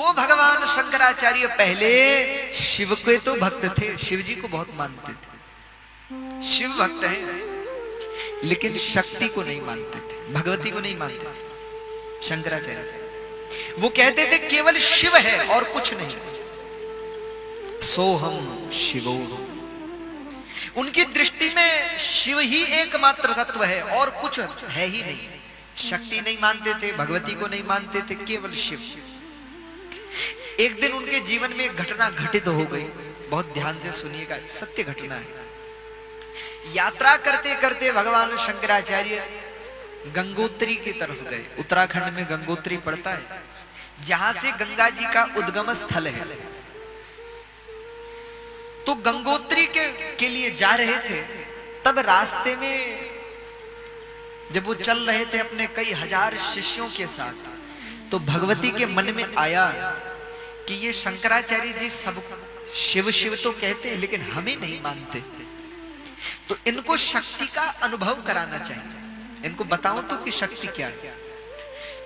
वो भगवान शंकराचार्य पहले शिव के तो भक्त थे, शिव जी को बहुत मानते थे, शिव भक्त हैं, लेकिन शक्ति को नहीं मानते थे, भगवती को नहीं मानते थे। शंकराचार्य वो कहते थे केवल शिव है और कुछ नहीं, सोहम शिवो। उनकी दृष्टि में शिव ही एकमात्र तत्व है और कुछ है ही नहीं। शक्ति नहीं मानते थे, भगवती को नहीं मानते थे, केवल शिव। एक दिन उनके जीवन में एक घटना घटित हो गई, बहुत ध्यान से सुनिएगा, सत्य घटना है। यात्रा करते करते भगवान शंकराचार्य गंगोत्री की तरफ गए। उत्तराखंड में गंगोत्री पड़ता है, जहां से गंगा जी का उद्गम स्थल है। तो गंगोत्री के लिए जा रहे थे, तब रास्ते में जब वो चल रहे थे अपने कई हजार शिष्यों के साथ, तो भगवती के मन में आया कि ये शंकराचार्य जी सब शिव शिव तो कहते हैं लेकिन हमें नहीं मानते, तो इनको शक्ति का अनुभव कराना चाहिए, इनको बताऊं तो कि शक्ति क्या है।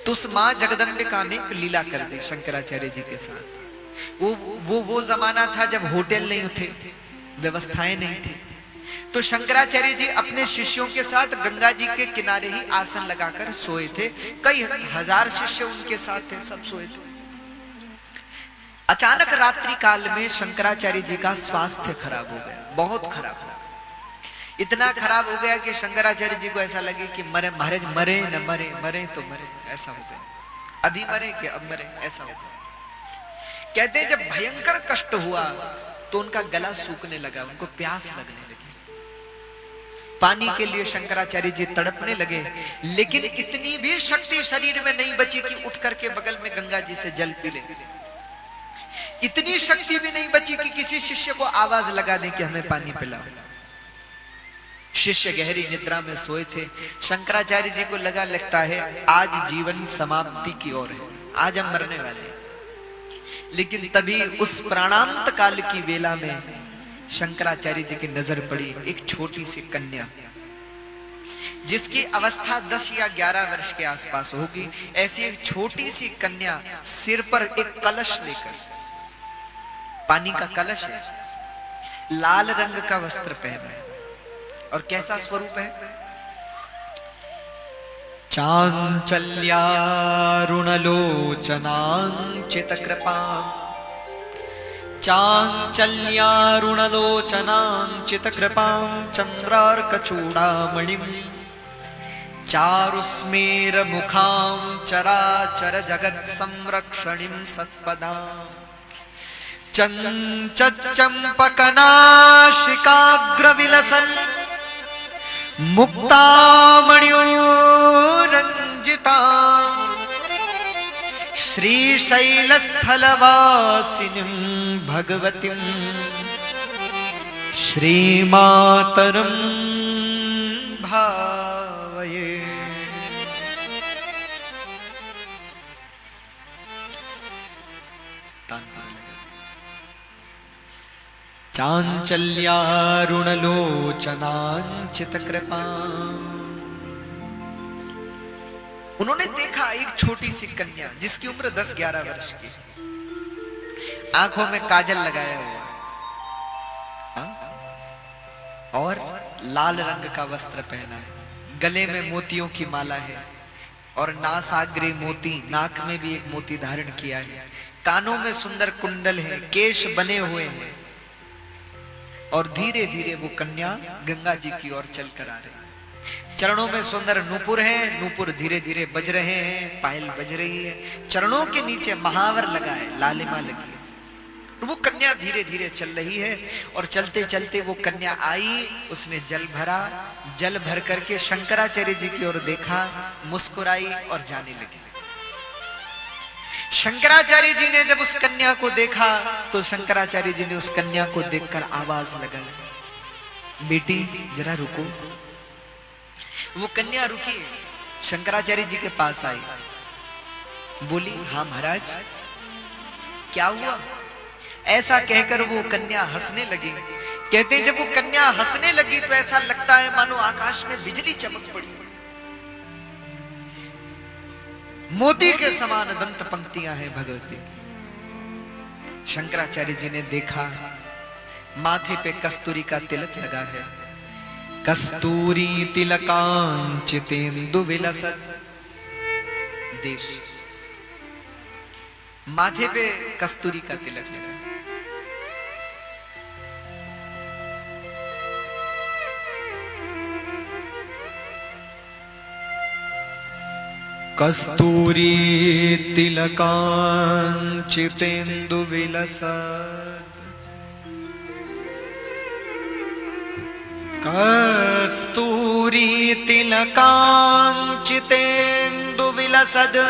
तो उस मां जगदंबिका ने एक लीला कर दी शंकराचार्य जी के साथ। वो जमाना था जब होटल नहीं थे, व्यवस्थाएं नहीं थी, तो शंकराचार्य जी अपने शिष्यों के साथ गंगा जी के किनारे ही आसन लगाकर सोए थे। कई हजार शिष्य उनके साथ थे, सब सोए थे। अचानक रात्रि काल में शंकराचार्य जी का स्वास्थ्य खराब हो गया, बहुत खराब। इतना खराब हो गया कि शंकराचार्य जी को ऐसा लगे कि मरे महाराज, मरे न मरे, मरे तो मरे, ऐसा हो गया। अभी मरे कि अब मरे, ऐसा हो गया। कहते हैं जब भयंकर कष्ट हुआ तो उनका गला सूखने लगा, उनको प्यास लगने लगी। पानी के लिए शंकराचार्य जी तड़पने लगे, लेकिन इतनी भी शक्ति शरीर में नहीं बची कि उठ करके बगल में गंगा जी से जल पी ले। इतनी शक्ति भी नहीं बची कि किसी शिष्य को आवाज लगा दे कि हमें पानी पिलाओ। शिष्य गहरी निद्रा में सोए थे। शंकराचार्य जी को लगता है आज जीवन समाप्ति की ओर है, आज हम मरने वाले हैं। लेकिन तभी उस प्राणांत काल की वेला में शंकराचार्य जी की नजर पड़ी एक छोटी सी कन्या, जिसकी अवस्था 10 या 11 वर्ष के आसपास होगी। ऐसी एक छोटी सी कन्या सिर पर एक कलश लेकर, पानी का कलश है, लाल रंग का वस्त्र पहना है, और कैसा स्वरूप है? चांचल्यारुणलोचनांचितकृपां, चांचल्यारुणलोचनांचितकृपां चंद्रार्कचूडामणिं, चारुस्मेरमुखां चराचर जगत् संरक्षणीं सत्पदां, चंचम्पकनाशिकाग्रविलसन् मुक्तामण्योरञ्जितां, श्रीशैलस्थलवासिनीं भगवतीं श्रीमातरं भावये। चांचल्यारुणलोचनांचितकृपां। उन्होंने देखा एक छोटी सी कन्या जिसकी उम्र 10-11 वर्ष की, आंखों में काजल लगाया हुआ और लाल रंग का वस्त्र पहना है, गले में मोतियों की माला है और नासाग्रे मोती, नाक में भी एक मोती धारण किया है, कानों में सुंदर कुंडल है, केश बने हुए हैं, और धीरे धीरे वो कन्या गंगा जी की ओर चलकर आ रही है। चरणों में सुंदर नूपुर है, नूपुर धीरे धीरे बज रहे हैं, पायल बज रही है, चरणों के नीचे महावर लगा है, लालिमा लगी है। तो वो कन्या धीरे धीरे चल रही है, और चलते चलते वो कन्या आई, उसने जल भरा, जल भर करके शंकराचार्य जी की ओर देखा, मुस्कुराई और जाने लगी। शंकराचार्य जी ने जब उस कन्या को देखा तो शंकराचार्य जी ने उस कन्या को देखकर आवाज लगाई, बेटी जरा रुको। वो कन्या रुकी, शंकराचार्य जी के पास आई, बोली हाँ महाराज क्या हुआ? ऐसा कहकर वो कन्या हंसने लगी। कहते जब वो कन्या हंसने लगी तो ऐसा लगता है मानो आकाश में बिजली चमक पड़ी, मोती के समान दंत पंक्तियां हैं भगवती। शंकराचार्य जी ने देखा माथे पे कस्तूरी का तिलक लगा है। कस्तूरी तिलकांचितेन्दु विलसत्, देश माथे पे कस्तूरी का तिलक लगा। कस्तूरी तिलकांचितेन्दु विलसत्, कस्तूरी तिलकांचितेन्दु विलसद्,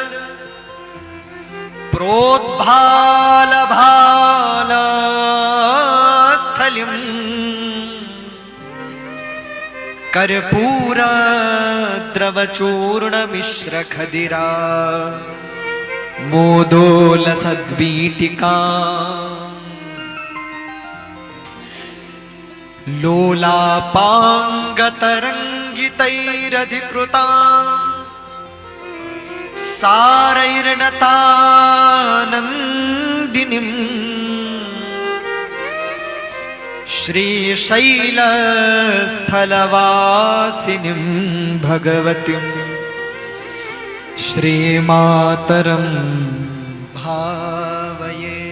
प्रोद्भालभालस्थलिम् कर्पूर द्रवचूर्ण मिश्र खदिरा मोदोलसद्वीटिका लोलापाङ्गतरङ्गितैरधिकृता सारैर्नतानन्दिनीम् श्रीशैलस्थलवासिनीं भगवतीं श्रीमातरं भावये।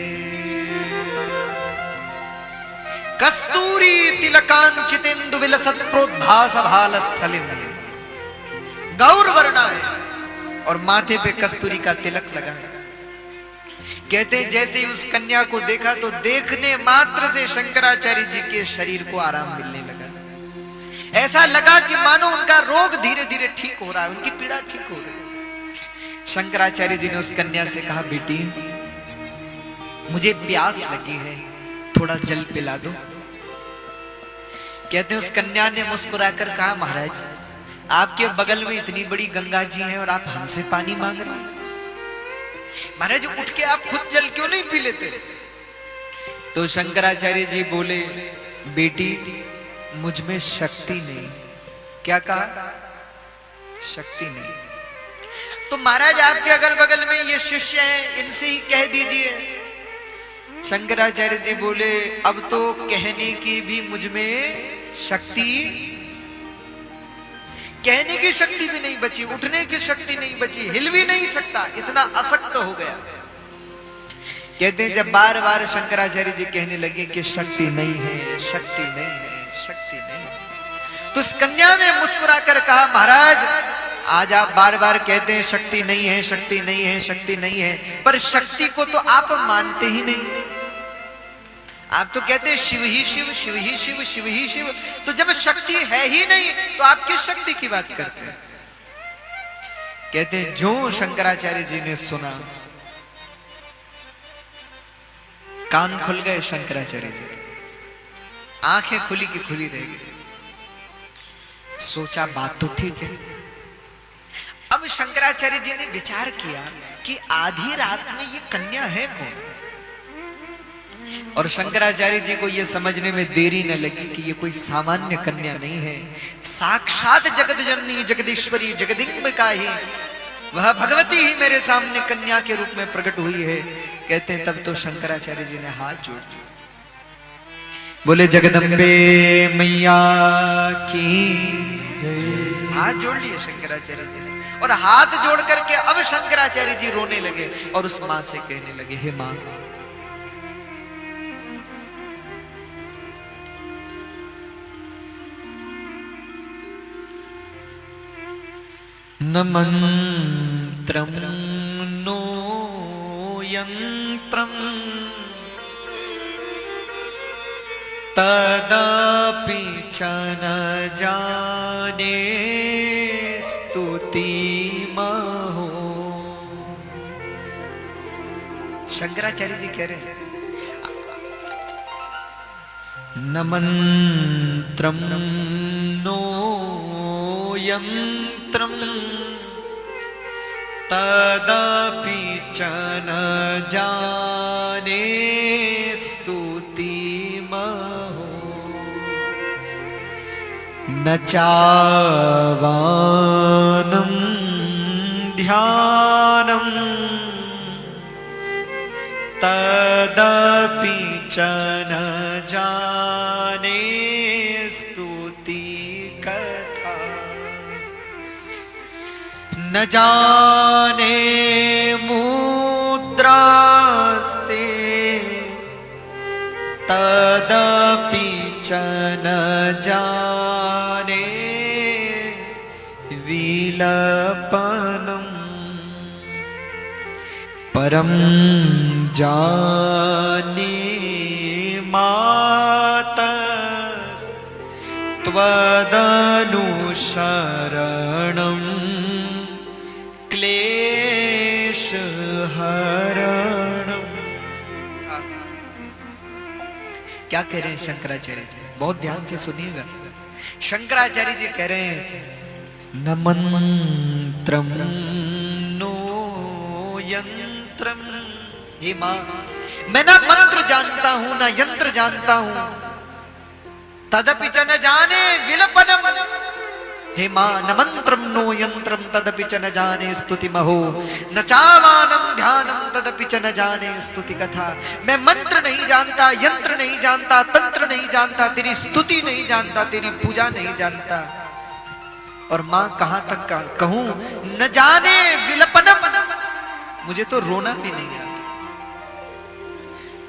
कस्तूरी तिलकांचितेन्दु विलसत् प्रोद्भासभालस्थलिं, गौरवर्णा है और माथे पे कस्तूरी का तिलक लगा है। कहते हैं जैसे ही उस कन्या को देखा तो देखने मात्र से शंकराचार्य जी के शरीर को आराम मिलने लगा। ऐसा लगा कि मानो उनका रोग धीरे धीरे ठीक हो रहा है, उनकी पीड़ा ठीक हो रही है। शंकराचार्य जी ने उस कन्या से कहा, बेटी मुझे प्यास लगी है, थोड़ा जल पिला दो। कहते हैं उस कन्या ने मुस्कुराकर कहा, महाराज आपके बगल में इतनी बड़ी गंगा जी है और आप हमसे पानी मांग रहे हैं। महाराज उठ के आप खुद जल क्यों नहीं पी लेते? तो शंकराचार्य जी बोले, बेटी मुझ में शक्ति नहीं। क्या कहा? शक्ति नहीं। तो महाराज आपके अगल बगल में ये शिष्य हैं, इनसे ही कह दीजिए। शंकराचार्य जी बोले, अब तो कहने की भी मुझ में शक्ति, कहने की शक्ति भी नहीं बची, उठने की शक्ति नहीं बची, हिल भी नहीं सकता, इतना असक्त हो गया। कहते हैं जब बार बार शंकराचार्य जी कहने लगे कि शक्ति नहीं है, शक्ति नहीं है, शक्ति नहीं है, तो उस कन्या ने मुस्कुराकर कहा, महाराज आज आप बार बार कहते हैं शक्ति नहीं है, शक्ति नहीं है, शक्ति नहीं है, पर शक्ति को तो आप मानते ही नहीं। आप तो कहते हैं शिव ही शिव, शिव ही शिव, शिव ही शिव। तो जब शक्ति है ही नहीं तो आप किस शक्ति की बात करते हैं? कहते हैं जो शंकराचार्य जी ने सुना, कान खुल गए शंकराचार्य जी, आंखें खुली की खुली रह गई। सोचा बात तो ठीक है। अब शंकराचार्य जी ने विचार किया कि आधी रात में ये कन्या है कौन? और शंकराचार्य जी को यह समझने में देरी न लगी कि यह कोई सामान्य कन्या नहीं है, साक्षात जगत जननी जगदीश्वरी जगदिंबिका ही, वह भगवती ही मेरे सामने कन्या के रूप में प्रकट हुई है। कहते हैं तब तो शंकराचार्य जी ने हाथ जोड़ दिए, बोले जगदम्बे मैया की। हाथ जोड़ लिए शंकराचार्य जी ने, और हाथ जोड़ करके अब शंकराचार्य जी रोने लगे और उस मां से कहने लगे, हे मां, न मंत्रं नो यंत्रं तदपि च न जाने स्तुतिमहो। शंकराचार्य जी कह रहे हैं न मंत्रं नो यंत्रं तदपि च न जाने स्तुतिमहो, न चावानं ध्यानं तदपि पीछन जाने स्तुति कथा, न जाने मुद्रास्ते तदपि च न जाने विलपनम्, परम जाने मातस् त्वदनुसरणम् क्लेशहरणम्। क्या कह रहे हैं शंकराचार्य जी? बहुत ध्यान से सुनिएगा। शंकराचार्य जी कह रहे हैं न मंत्रम नो यंत्रम। हे मां, मैं ना मंत्र जानता हूं ना यंत्र जानता हूं, तदपि च न जाने विलपनम। हे मां, न मंत्रम नो यंत्रम तदपि च न जाने स्तुति महो, न चावानम ध्यानम तदपि च न जाने स्तुति कथा। मैं मंत्र नहीं जानता, यंत्र नहीं जानता, तंत्र नहीं जानता, तेरी स्तुति नहीं जानता, तेरी पूजा नहीं जानता। और मां कहां तक कहूं न जाने विलपनम, मुझे तो रोना भी नहीं आता।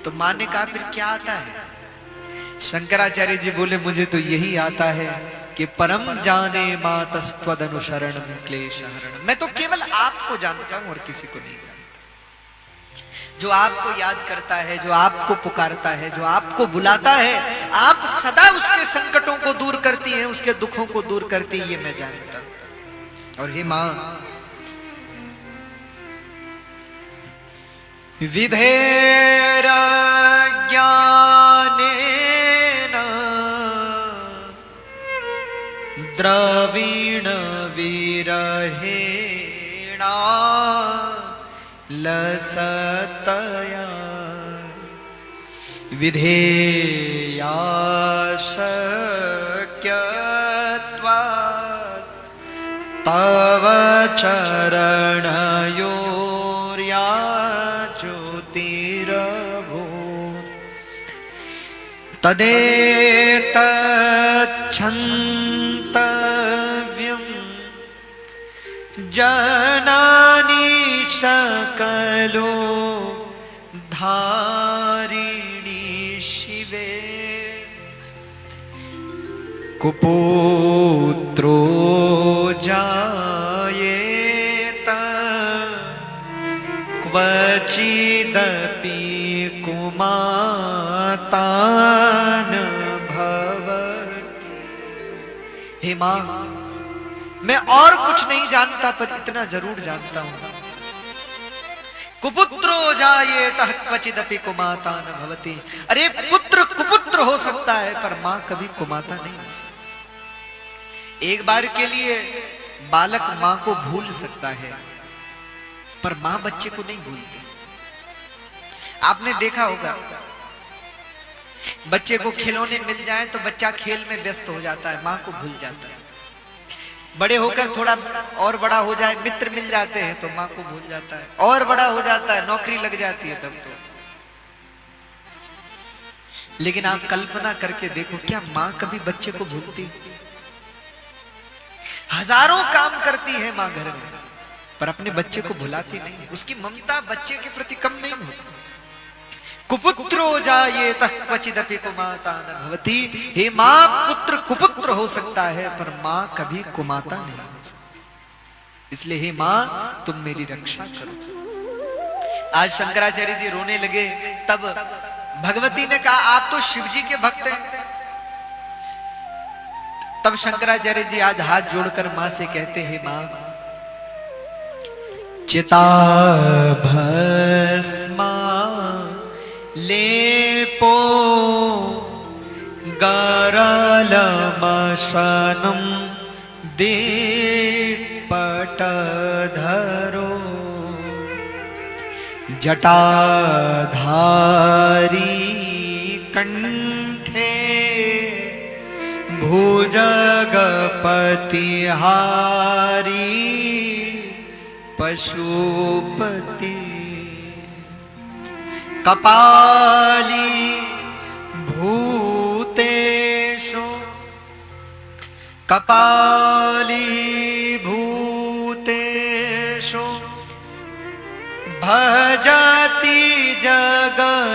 तो मां ने कहा फिर क्या आता है? शंकराचार्य जी बोले मुझे तो यही आता है कि परम जाने मातस्त्वदनुसरणं क्लेशहरणं। मैं तो केवल आपको जानता हूं और किसी को नहीं जानता। जो आपको याद करता है, जो आपको पुकारता है, जो आपको बुलाता है, आप सदा उसके संकटों को दूर करती हैं, उसके दुखों को दूर करती है, ये मैं जानता हूं। और हे मां, विधेरज्ञानेन द्रवीण विरहेणा लसतया विधेया शक्यत्वात् तव चरणयोर्या ज्योतिरभो तदेतच्छन्तव्यं जनानि सकलो धारिणी शिवे। कुपुत्रो जायेत क्वचिदपि कुमातान भवति। हे मां, मैं और कुछ नहीं जानता पर इतना जरूर जानता हूं, कुपुत्रो जायेतः क्वचिदपि कुमाता न भवति। अरे पुत्र कुपुत्र हो सकता है पर मां कभी कुमाता नहीं हो सकती। एक बार के लिए बालक मां को भूल सकता है पर मां बच्चे को नहीं भूलती। आपने देखा होगा बच्चे को खिलौने मिल जाए तो बच्चा खेल में व्यस्त हो जाता है, मां को भूल जाता है। बड़े होकर थोड़ा और बड़ा हो जाए, मित्र मिल जाते हैं तो मां को भूल जाता है, और बड़ा हो जाता है, नौकरी लग जाती है तब तो। लेकिन आप कल्पना करके देखो, क्या मां कभी बच्चे को भूलती? हजारों काम करती है मां घर में पर अपने बच्चे को भुलाती नहीं। उसकी ममता बच्चे के प्रति कम नहीं होती। कुपुत्रो जायेतः क्वचिदपि कुमाता न भवति। हे मां, पुत्र कुपुत्र हो सकता है पर मां कभी कुमाता नहीं हो सकती। इसलिए हे मां, तुम मेरी रक्षा करो। आज शंकराचार्य जी रोने लगे, तब भगवती ने कहा आप तो शिव जी के भक्त हैं। तब शंकराचार्य जी आज हाथ जोड़कर मां से कहते हैं, मां चिता भस्मा लेपो गरलमशनं दिक्पटधरो जटाधारी कंठे भुजगपतिहारी पशुपति कपाली कपालीभूतेषु भजति जगदीशैकपदवीं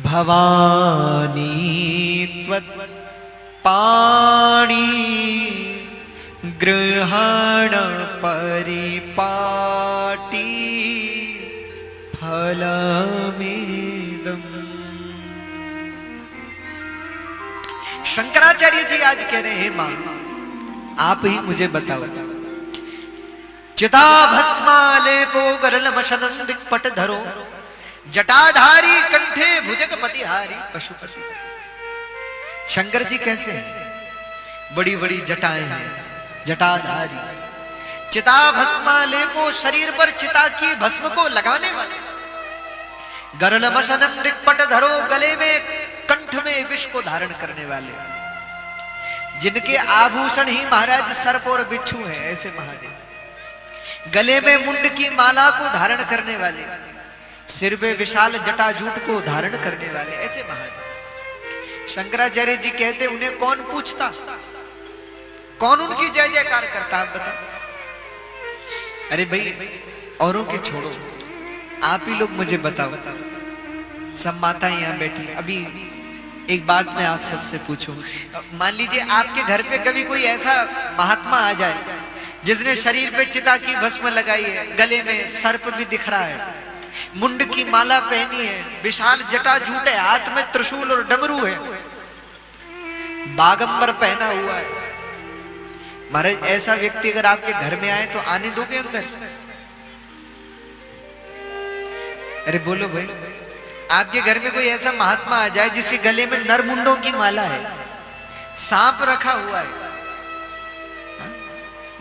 भवानी त्वत्पाणि गृहण परिपाटी फलमिदम्। शंकराचार्य जी आज कह रहे हैं मां आप ही मुझे बताओ, चिता भस्मालेपो गरलमशनम दिक्पट धरो जटाधारी कंठे भुजग पतिहारी पशुपति। शंकर जी कैसे हैं? बड़ी बड़ी जटाएं हैं, जटाधारी, चिता भस्मालेपो शरीर पर चिता की भस्म को लगाने वाले, गरलमशनम दिक्पट धरो गले में कंठ में विष को धारण करने वाले, जिनके आभूषण ही महाराज सर्प और बिच्छू है, ऐसे महादेव, गले में मुंड की माला को धारण करने वाले, सिर में विशाल जटाजूट को धारण करने वाले, ऐसे महादेव। शंकराचार्य जी कहते उन्हें कौन पूछता, कौन उनकी जय जयकार करता, आप बताओ। अरे भाई औरों के छोड़ो, आप ही लोग मुझे बताओ। सब माताएं यहां बैठी, अभी एक बात मैं आप सबसे पूछूं, मान लीजिए आपके घर पे कभी कोई ऐसा महात्मा आ जाए जिसने शरीर पे चिता की भस्म लगाई है, गले में सर्प भी दिख रहा है, मुंड की माला पहनी है, विशाल जटाजूट है, हाथ में त्रिशूल और डमरू है, बागंबर पहना हुआ है। महाराज ऐसा व्यक्ति अगर आपके घर में आए तो आने दोगे अंदर? अरे बोलो भाई, आपके घर में कोई ऐसा महात्मा आ जाए जिसके गले में नरमुंडों की माला है, सांप रखा हुआ है,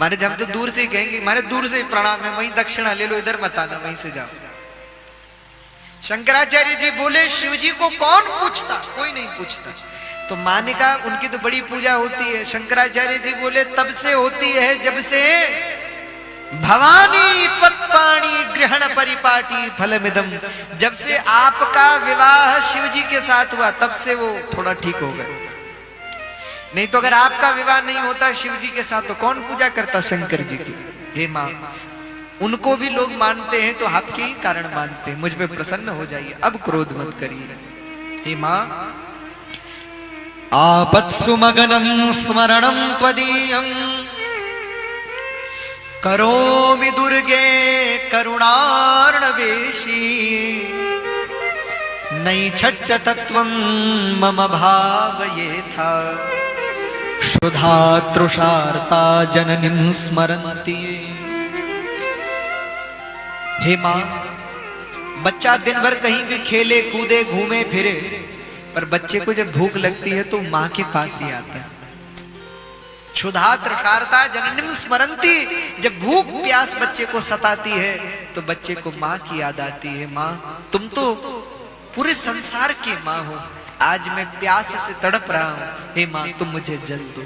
महाराज हम तो दूर से ही कहेंगे महाराज दूर से ही प्रणाम है, वहीं दक्षिणा ले लो, इधर मत आना, वहीं से जाओ। शंकराचार्य जी बोले शिव जी को कौन पूछता, कोई नहीं पूछता। तो मां ने कहा उनकी तो बड़ी पूजा होती है। शंकराचार्य जी बोले तब से होती है जब से भवानी पत्पाणी ग्रहण परिपाटी फलमिदम, जब से आपका विवाह शिव जी के साथ हुआ तब से वो थोड़ा ठीक हो गए, नहीं तो अगर आपका विवाह नहीं होता शिव जी के साथ तो कौन पूजा करता शंकर जी की। हे मां, उनको भी लोग मानते हैं तो आपके ही कारण मानते हैं, मुझ पे प्रसन्न हो जाइए, अब क्रोध मत करिए। हे मां, आपत्सु मगनम स्मरणम त्वदीयं करोमि दुर्गे करुणार्णवेशी, नैच्छट्ट तत्वं मम भावयेथा शुद्धा तृषार्ता जननीं स्मरन्ति। हे मां, बच्चा दिन भर कहीं भी खेले कूदे घूमे फिरे, पर बच्चे को जब भूख लगती है तो मां के पास ही आता है। क्षुधा तृषार्ता जननीं स्मरन्ति, जब भूख प्यास बच्चे को सताती है तो बच्चे को मां की याद आती है। मां तुम तो पूरे संसार की मां हो, आज मैं प्यास से तड़प रहा हूं, हे मां तुम मुझे जल दो।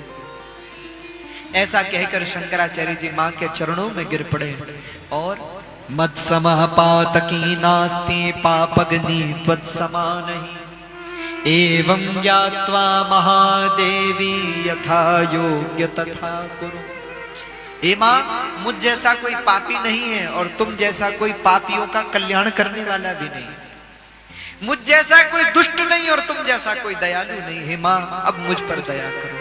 ऐसा कहकर शंकराचार्य जी मां के चरणों में गिर पड़े और मत्समः पातकी नास्ति पापग्नि त्वत्समानहि, एवं ज्ञात्वा महादेवी यथा योग्य तथा कुरु। हे मां, मुझ जैसा कोई पापी नहीं है और तुम जैसा कोई पापियों का कल्याण करने वाला भी नहीं, मुझ जैसा कोई दुष्ट नहीं और तुम जैसा कोई दयालु नहीं। हे मां, अब मुझ पर दया करो।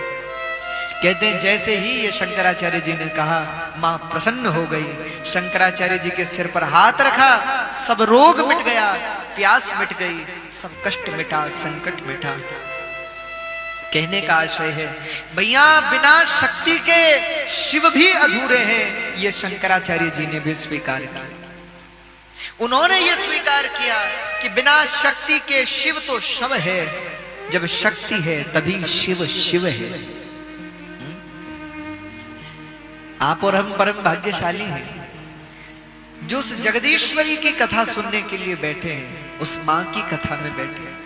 कहते हैं जैसे ही ये शंकराचार्य जी ने कहा मां प्रसन्न हो गई, शंकराचार्य जी के सिर पर हाथ रखा, सब रोग मिट गया, प्यास मिट गई, सब कष्ट मिटा, संकट मिटा। कहने का आशय है भैया बिना शक्ति के शिव भी अधूरे हैं, ये शंकराचार्य जी ने भी स्वीकार किया। उन्होंने ये स्वीकार किया कि बिना शक्ति के शिव तो शव है, जब शक्ति है तभी शिव शिव है। आप और हम परम भाग्यशाली हैं जो उस जगदीश्वरी की कथा सुनने के लिए बैठे हैं, उस मां की कथा में बैठे हैं,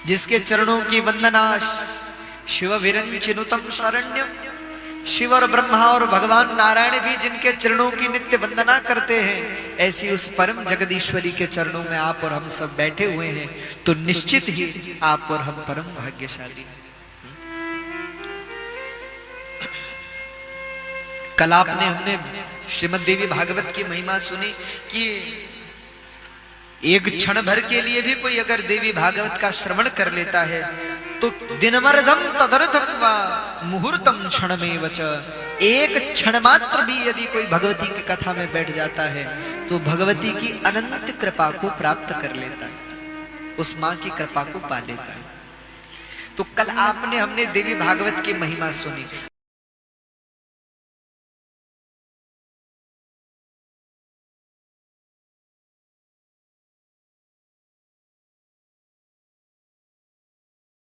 जिसके चरणों की वंदना शिव विरंचिनुतम शरण्यम शिव और ब्रह्मा और भगवान नारायण भी जिनके चरणों की नित्य वंदना करते हैं, ऐसी उस परम जगदीश्वरी के चरणों में आप और हम सब बैठे हुए हैं, तो निश्चित ही आप और हम परम भाग्यशाली। कल आपने हमने श्रीमद् देवी भागवत की महिमा सुनी कि एक क्षण भर के लिए भी कोई अगर देवी भागवत का श्रवण कर लेता है तो दिनमर्धम तदर्थम वा मुहूर्तम क्षणमेव च, एक क्षण मात्र भी यदि कोई भगवती की कथा में बैठ जाता है तो भगवती की अनंत कृपा को प्राप्त कर लेता है, उस मां की कृपा को पा लेता है। तो कल आपने हमने देवी भागवत की महिमा सुनी।